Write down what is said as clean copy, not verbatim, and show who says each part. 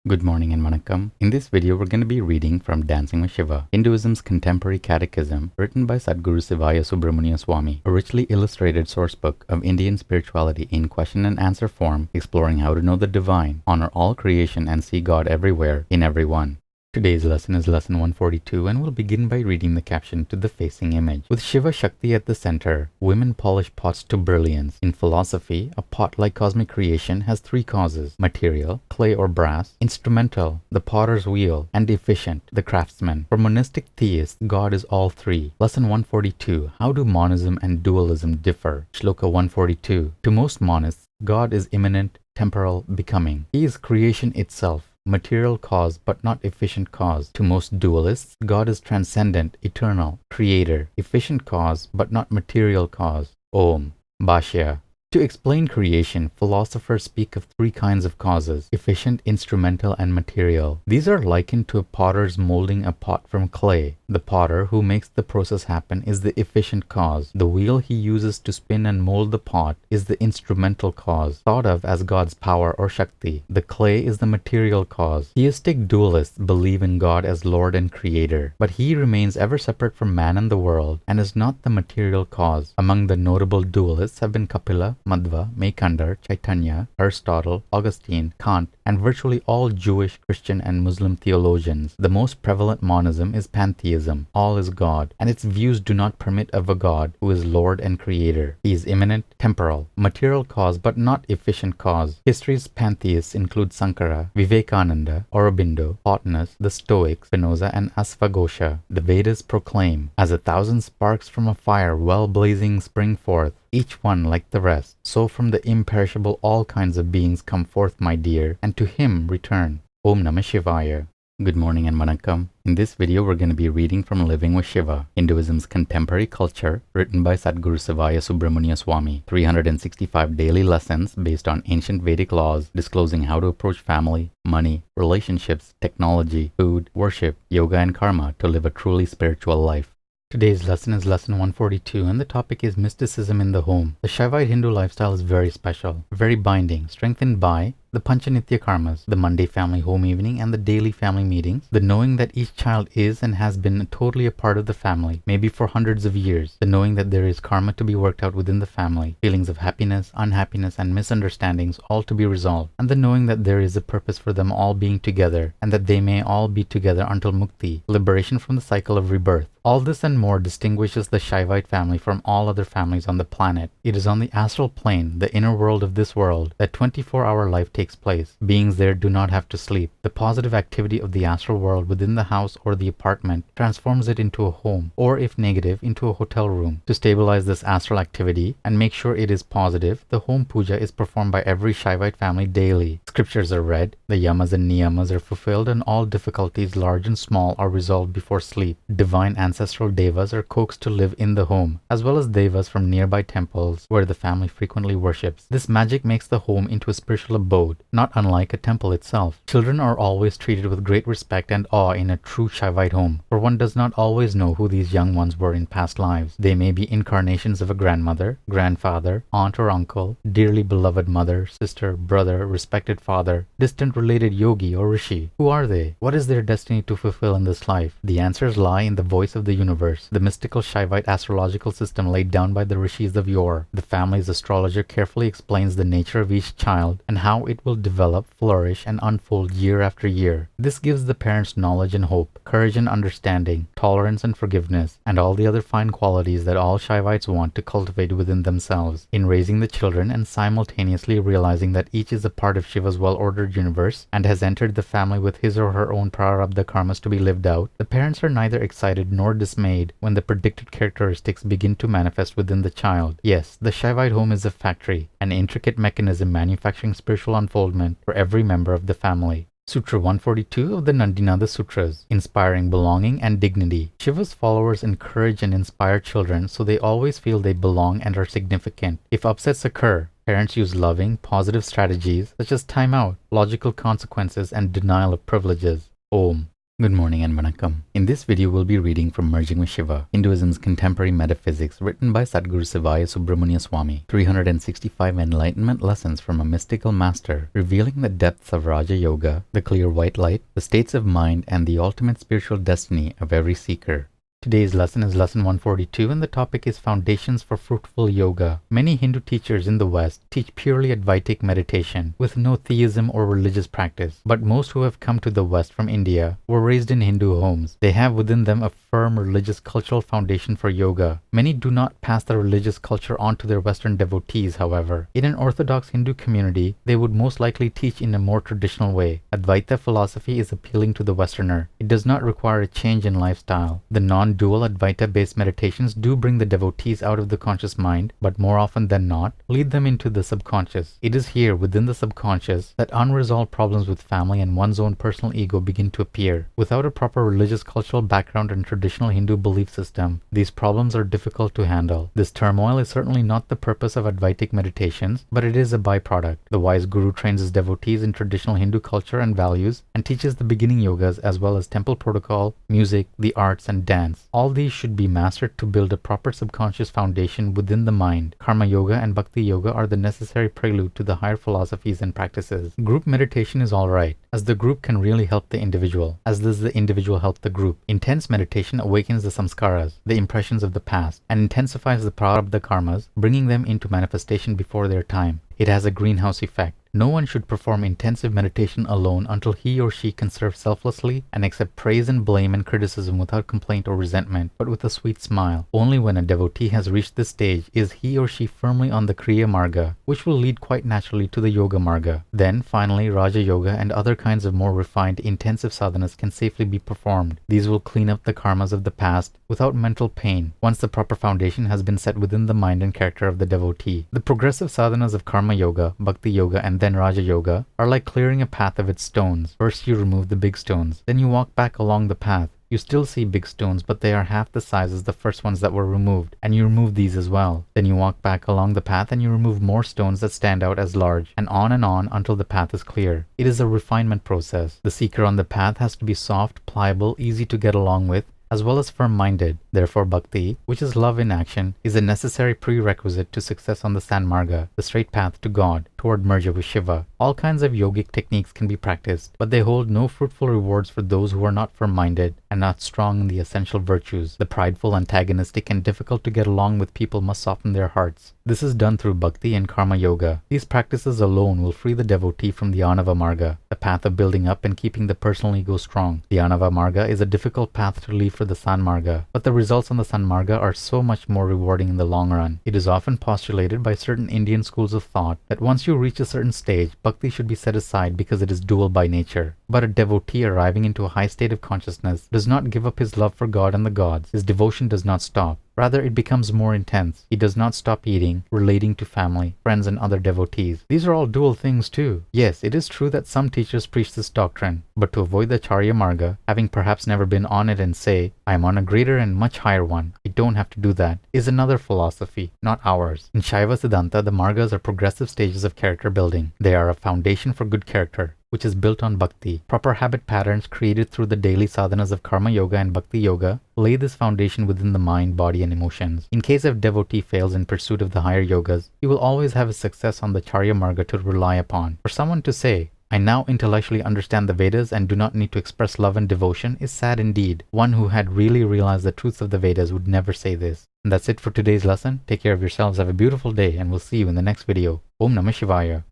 Speaker 1: Good morning and vanakkam. In this video, we're going to be reading from Dancing with Shiva, Hinduism's contemporary catechism, written by Sadhguru Sivaya Subramania Swami, a richly illustrated sourcebook of Indian spirituality in question and answer form, exploring how to know the divine, honor all creation, and see God everywhere, in everyone. Today's lesson is lesson 142, and we'll begin by reading the caption to the facing image. With Shiva Shakti at the center, women polish pots to brilliance. In philosophy, a pot like cosmic creation has three causes: material, clay or brass; instrumental, the potter's wheel; and efficient, the craftsman. For monistic theists, God is all three. Lesson 142, how do monism and dualism differ? Shloka 142, to most monists, God is immanent, temporal, becoming. He is creation itself, material cause but not efficient cause. To most dualists, God is transcendent, eternal, creator, efficient cause but not material cause. Om. Bhashya. To explain creation, philosophers speak of three kinds of causes: efficient, instrumental, and material. These are likened to a potter's molding a pot from clay. The potter who makes the process happen is the efficient cause. The wheel he uses to spin and mold the pot is the instrumental cause, thought of as God's power or Shakti. The clay is the material cause. Theistic dualists believe in God as Lord and Creator, but he remains ever separate from man and the world, and is not the material cause. Among the notable dualists have been Kapila, Madhva, Meykandar, Chaitanya, Aristotle, Augustine, Kant, and virtually all Jewish, Christian, and Muslim theologians. The most prevalent monism is pantheism. All is God, and its views do not permit of a God who is Lord and Creator. He is immanent, temporal, material cause but not efficient cause. History's pantheists include Sankara, Vivekananda, Aurobindo, Plotinus, the Stoics, Spinoza, and Asvaghosha. The Vedas proclaim, as 1,000 sparks from a fire well blazing spring forth, each one like the rest, so from the imperishable all kinds of beings come forth, my dear, and to him return. Om Namah Shivaya. Good morning and vanakkam. In this video, we're going to be reading from Living with Shiva, Hinduism's contemporary culture, written by Sadhguru Sivaya Subramania Swami. 365 daily lessons based on ancient Vedic laws, disclosing how to approach family, money, relationships, technology, food, worship, yoga, and karma to live a truly spiritual life. Today's lesson is lesson 142, and the topic is mysticism in the home. The Saivite Hindu lifestyle is very special, very binding, strengthened by the pancha nitya karmas, the Monday family home evening and the daily family meetings, the knowing that each child is and has been totally a part of the family, maybe for hundreds of years, the knowing that there is karma to be worked out within the family, feelings of happiness, unhappiness, and misunderstandings all to be resolved, and the knowing that there is a purpose for them all being together, and that they may all be together until mukti, liberation from the cycle of rebirth. All this and more distinguishes the Saivite family from all other families on the planet. It is on the astral plane, the inner world of this world, that 24-hour life takes place. Beings there do not have to sleep. The positive activity of the astral world within the house or the apartment transforms it into a home, or if negative, into a hotel room. To stabilize this astral activity and make sure it is positive, the home puja is performed by every Saivite family daily. Scriptures are read, the yamas and niyamas are fulfilled, and all difficulties, large and small, are resolved before sleep. Divine ancestral devas are coaxed to live in the home, as well as devas from nearby temples where the family frequently worships. This magic makes the home into a spiritual abode, not unlike a temple itself. Children are always treated with great respect and awe in a true Saivite home, for one does not always know who these young ones were in past lives. They may be incarnations of a grandmother, grandfather, aunt or uncle, dearly beloved mother, sister, brother, respected father, distant related yogi or rishi. Who are they? What is their destiny to fulfill in this life? The answers lie in the voice of the universe, the mystical Saivite astrological system laid down by the rishis of yore. The family's astrologer carefully explains the nature of each child and how it will develop, flourish, and unfold year after year. This gives the parents knowledge and hope, courage and understanding, tolerance and forgiveness, and all the other fine qualities that all Saivites want to cultivate within themselves. In raising the children and simultaneously realizing that each is a part of Shiva's well-ordered universe and has entered the family with his or her own prarabdha karmas to be lived out, the parents are neither excited nor dismayed when the predicted characteristics begin to manifest within the child. Yes, the Saivite home is a factory, an intricate mechanism manufacturing spiritual unfoldment for every member of the family. Sutra 142 of the Nandinada Sutras, inspiring belonging and dignity. Shiva's followers encourage and inspire children so they always feel they belong and are significant. If upsets occur, parents use loving, positive strategies such as time out, logical consequences, and denial of privileges. Om. Good morning and vanakkam. In this video, we'll be reading from Merging with Shiva, Hinduism's Contemporary Metaphysics, written by Sadguru Sivaya Subramania Swami. 365 Enlightenment Lessons from a Mystical Master, revealing the depths of Raja Yoga, the clear white light, the states of mind, and the ultimate spiritual destiny of every seeker. Today's lesson is lesson 142 and the topic is Foundations for Fruitful Yoga. Many Hindu teachers in the West teach purely Advaitic meditation with no theism or religious practice, but most who have come to the West from India were raised in Hindu homes. They have within them a firm religious cultural foundation for yoga. Many do not pass the religious culture on to their Western devotees, however. In an orthodox Hindu community, they would most likely teach in a more traditional way. Advaita philosophy is appealing to the Westerner. It does not require a change in lifestyle. The non-dual Advaita-based meditations do bring the devotees out of the conscious mind, but more often than not, lead them into the subconscious. It is here, within the subconscious, that unresolved problems with family and one's own personal ego begin to appear. Without a proper religious cultural background and traditional Hindu belief system, these problems are difficult to handle. This turmoil is certainly not the purpose of Advaitic meditations, but it is a byproduct. The wise guru trains his devotees in traditional Hindu culture and values and teaches the beginning yogas as well as temple protocol, music, the arts, and dance. All these should be mastered to build a proper subconscious foundation within the mind. Karma yoga and bhakti yoga are the necessary prelude to the higher philosophies and practices. Group meditation is alright, as the group can really help the individual, as does the individual help the group. Intense meditation awakens the samskaras, the impressions of the past, and intensifies the prarabdha karmas, bringing them into manifestation before their time. It has a greenhouse effect. No one should perform intensive meditation alone until he or she can serve selflessly and accept praise and blame and criticism without complaint or resentment, but with a sweet smile. Only when a devotee has reached this stage is he or she firmly on the Kriya Marga, which will lead quite naturally to the Yoga Marga. Then, finally, Raja Yoga and other kinds of more refined, intensive sadhanas can safely be performed. These will clean up the karmas of the past without mental pain, once the proper foundation has been set within the mind and character of the devotee. The progressive sadhanas of Karma Yoga, Bhakti Yoga, and then Raja Yoga are like clearing a path of its stones. First you remove the big stones, then you walk back along the path. You still see big stones, but they are half the size as the first ones that were removed, and you remove these as well. Then you walk back along the path and you remove more stones that stand out as large, and on until the path is clear. It is a refinement process. The seeker on the path has to be soft, pliable, easy to get along with, as well as firm-minded. Therefore, bhakti, which is love in action, is a necessary prerequisite to success on the Sanmarga, the straight path to God, toward merger with Shiva. All kinds of yogic techniques can be practiced, but they hold no fruitful rewards for those who are not firm-minded and not strong in the essential virtues. The prideful, antagonistic, and difficult to get along with people must soften their hearts. This is done through bhakti and karma yoga. These practices alone will free the devotee from the anava marga, the path of building up and keeping the personal ego strong. The anava marga is a difficult path to leave for the sanmarga, but the results on the sanmarga are so much more rewarding in the long run. It is often postulated by certain Indian schools of thought that once you reach a certain stage, bhakti should be set aside because it is dual by nature. But a devotee arriving into a high state of consciousness does not give up his love for God and the gods. His devotion does not stop. Rather, it becomes more intense. He does not stop eating, relating to family, friends, and other devotees. These are all dual things too. Yes, it is true that some teachers preach this doctrine, but to avoid the Charya Marga, having perhaps never been on it and say, I am on a greater and much higher one, I don't have to do that, is another philosophy, not ours. In Shaiva Siddhanta, the Margas are progressive stages of character building. They are a foundation for good character, which is built on bhakti. Proper habit patterns created through the daily sadhanas of karma yoga and bhakti yoga lay this foundation within the mind, body, and emotions. In case a devotee fails in pursuit of the higher yogas, he will always have a success on the Charya Marga to rely upon. For someone to say, I now intellectually understand the Vedas and do not need to express love and devotion is sad indeed. One who had really realized the truths of the Vedas would never say this. And that's it for today's lesson. Take care of yourselves, have a beautiful day, and we'll see you in the next video. Om Namah Shivaya.